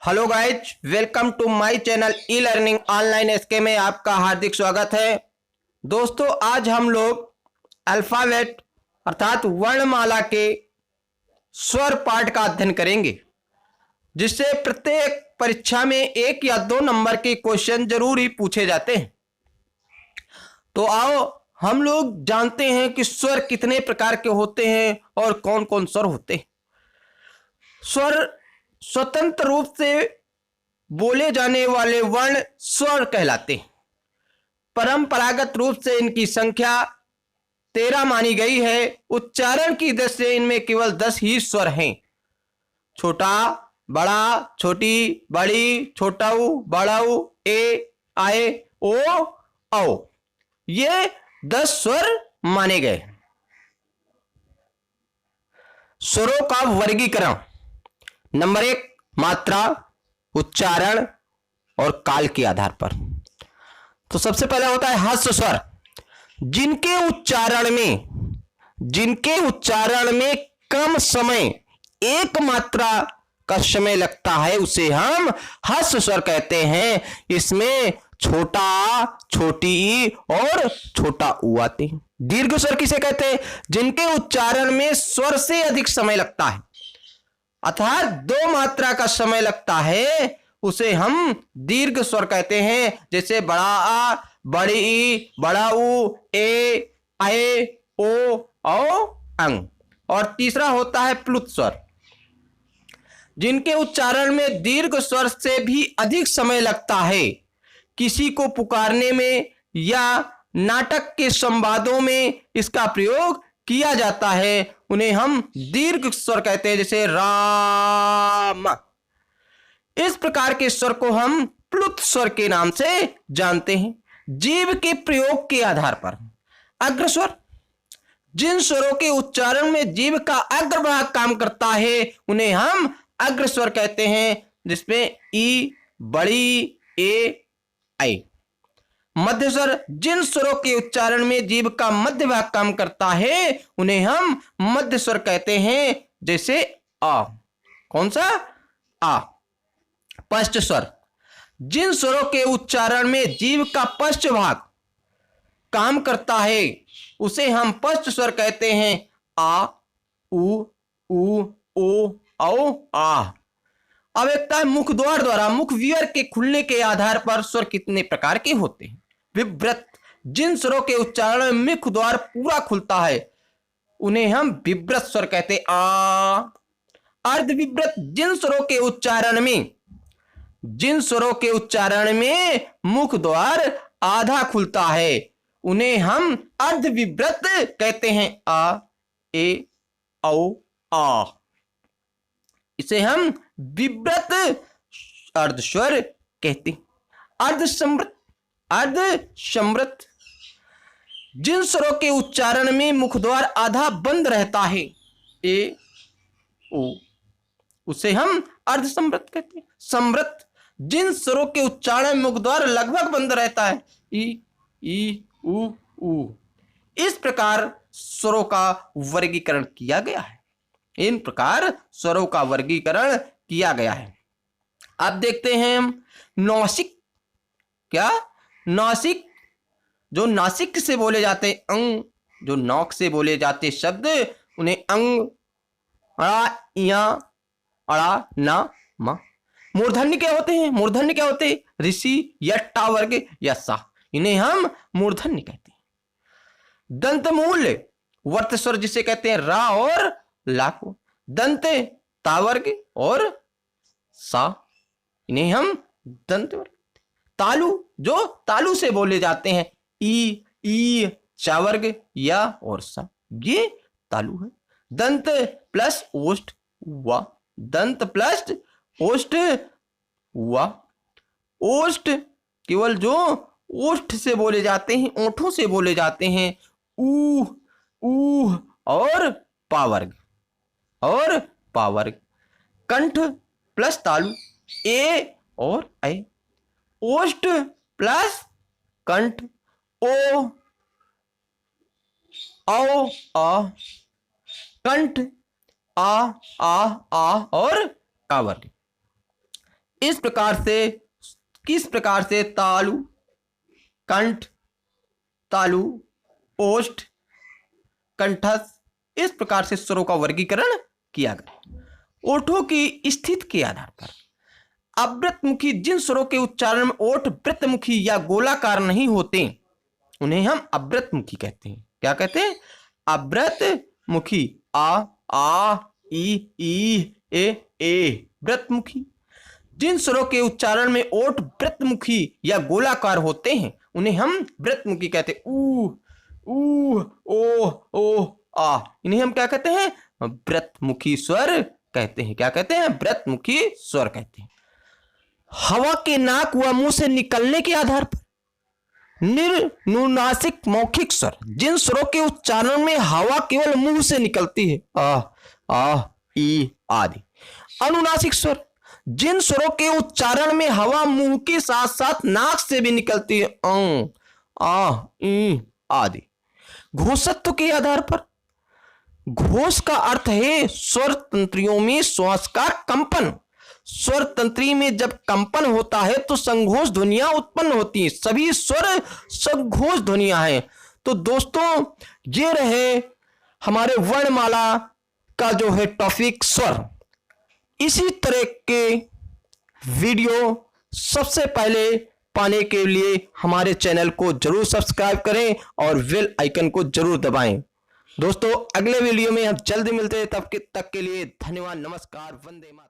Hello guys, welcome to my channel e learning online SK में आपका हार्दिक स्वागत है। दोस्तों, आज हम लोग अल्फाबेट अर्थात वर्णमाला के स्वर पाठ का अध्ययन करेंगे, जिससे प्रत्येक परीक्षा में 1 या 2 नंबर के क्वेश्चन जरूर ही पूछे जाते हैं। तो आओ हम लोग जानते हैं कि स्वर कितने प्रकार के होते हैं और कौन कौन स्वर होते हैं। स्वर स्वतंत्र रूप से बोले जाने वाले वर्ण स्वर कहलाते हैं। परंपरागत रूप से इनकी संख्या 13 मानी गई है। उच्चारण की दृष्टि से इनमें केवल 10 ही स्वर हैं। छोटा, बड़ा, छोटी, बड़ी, छोटाऊ, बड़ाऊ, ए, आए, ओ, औ, ये 10 स्वर माने गए। स्वरों का वर्गीकरण। नंबर 1, मात्रा, उच्चारण और काल के आधार पर। तो सबसे पहले होता है ह्रस्व स्वर, जिनके उच्चारण में कम समय, एक मात्रा का समय लगता है, उसे हम ह्रस्व स्वर कहते हैं। इसमें छोटा आ, छोटी ई और छोटा ऊ आते हैं। दीर्घ स्वर किसे कहते हैं? जिनके उच्चारण में स्वर से अधिक समय लगता है, अर्थात 2 मात्रा का समय लगता है, उसे हम दीर्घ स्वर कहते हैं। जैसे बड़ा आ, बड़ी ई, बड़ा ऊ, ए, आए, ओ, औ, अंग। और तीसरा होता है प्लुत स्वर, जिनके उच्चारण में दीर्घ स्वर से भी अधिक समय लगता है। किसी को पुकारने में या नाटक के संवादों में इसका प्रयोग किया जाता है, उन्हें हम दीर्घ स्वर कहते हैं। जैसे राम। इस प्रकार के स्वर को हम प्लुत स्वर के नाम से जानते हैं। जीभ के प्रयोग के आधार पर अग्र स्वर, जिन स्वरों के उच्चारण में जीभ का अग्रभाग काम करता है, उन्हें हम अग्र स्वर कहते हैं। जिसमें ई, बड़ी, ए, आई। मध्य स्वर, जिन स्वरों के उच्चारण में जीभ का मध्य भाग काम करता है, उन्हें हम मध्य स्वर कहते हैं। जैसे आ। कौन सा? आ। पश्च स्वर, जिन स्वरों के उच्चारण में जीभ का पश्च भाग काम करता है, उसे हम पश्च स्वर कहते हैं। आ, उ, ओ, औ, आ। अब एक है मुख द्वार द्वारा, मुख विवर के खुलने के आधार पर स्वर कितने प्रकार के होते हैं। विव्रत, जिन स्वरों के उच्चारण में मुख द्वार पूरा खुलता है, उन्हें हम विव्रत स्वर कहते हैं। आ। अर्धविव्रत, जिन स्वरों के उच्चारण में मुख द्वार आधा खुलता है, उन्हें हम अर्धविव्रत कहते हैं। आ, ए, औ, आ। इसे हम विव्रत अर्धस्वर कहते हैं। अर्धसंवृत, जिन स्वरों के उच्चारण में मुखद्वार आधा बंद रहता है, ए, ओ, उसे हम अर्धसंवृत कहते हैं। संवृत, जिन स्वरों के उच्चारण में मुखद्वार लगभग बंद रहता है, ई, उ। इस प्रकार स्वरों का वर्गीकरण किया गया है। इन प्रकार स्वरों का वर्गीकरण किया गया है। अब देखते हैं हम नासिक। क्या? नासिक, जो नासिक से बोले जाते अंग, जो नौक से बोले जाते शब्द, उन्हें अंग, अड़ा, इया, अड़ा, ना, मा। मूर्धन्य क्या होते हैं? ऋषि, यट्टा वर्ग या सा, इन्हें हम मूर्धन्य कहते हैं। दंतमूल वर्त स्वर जिसे कहते हैं रा और ला को, दंत, तावर्ग और सा, इन्हें हम दंत वर्ग। तालु, जो तालु से बोले जाते हैं, ई, चावर्ग या और सा, ये तालु है। दंत प्लस ओष्ठ वा, दंत प्लस ओष्ठ वा। ओष्ठ केवल जो ओष्ठ से बोले जाते हैं, ओंठों से बोले जाते हैं, ऊ और पावर्ग। कंठ प्लस तालु, ए और ऐ। ओष्ठ प्लस कंठ, ओ, औ, आ। कंठ, आ और कावर्ग। इस प्रकार से किस प्रकार से तालु, कंठ, तालु, ओष्ठ, कंठस्थ, इस प्रकार से स्वरों का वर्गीकरण किया गया। ओठों की स्थिति के आधार पर अवृतमुखी जिन स्वरों के उच्चारण में ओठ वृत्तमुखी या गोलाकार नहीं होते उन्हें हम अवृतमुखी कहते हैं। क्या कहते हैं? अवृतमुखी। आ, ई, ए वृत्तमुखी। जिन स्वरों के उच्चारण में ओठ वृत्तमुखी या गोलाकार होते हैं उन्हें हम वृत्तमुखी कहते हैं। ऊ, ओ, आ, इन्हें हम क्या कहते हैं? वृत्तमुखी स्वर कहते हैं। क्या कहते हैं? वृत्तमुखी स्वर कहते हैं। हवा के नाक व मुंह से निकलने के आधार पर निर्नुनासिक मौखिक स्वर जिन स्वरों के उच्चारण में हवा केवल मुंह से निकलती है, आ, ई आदि। अनुनासिक स्वर जिन स्वरों के उच्चारण में हवा मुंह के साथ साथ नाक से भी निकलती है, आ, ई आदि। घोषत्व के आधार पर घोष का अर्थ है स्वर तंत्रियों में श्वास का कंपन। स्वर तंत्री में जब कंपन होता है तो संघोष ध्वनियां उत्पन्न होती हैं। सभी स्वर संघोष ध्वनियां हैं। तो दोस्तों ये रहे हमारे वर्णमाला का जो है टॉपिक स्वर। इसी तरह के वीडियो सबसे पहले पाने के लिए हमारे चैनल को जरूर सब्सक्राइब करें और बेल आइकन को जरूर दबाएं। दोस्तों अगले वीडियो में हम जल्दी मिलते हैं, तब तक के लिए धन्यवाद, नमस्कार, वंदे मातरम।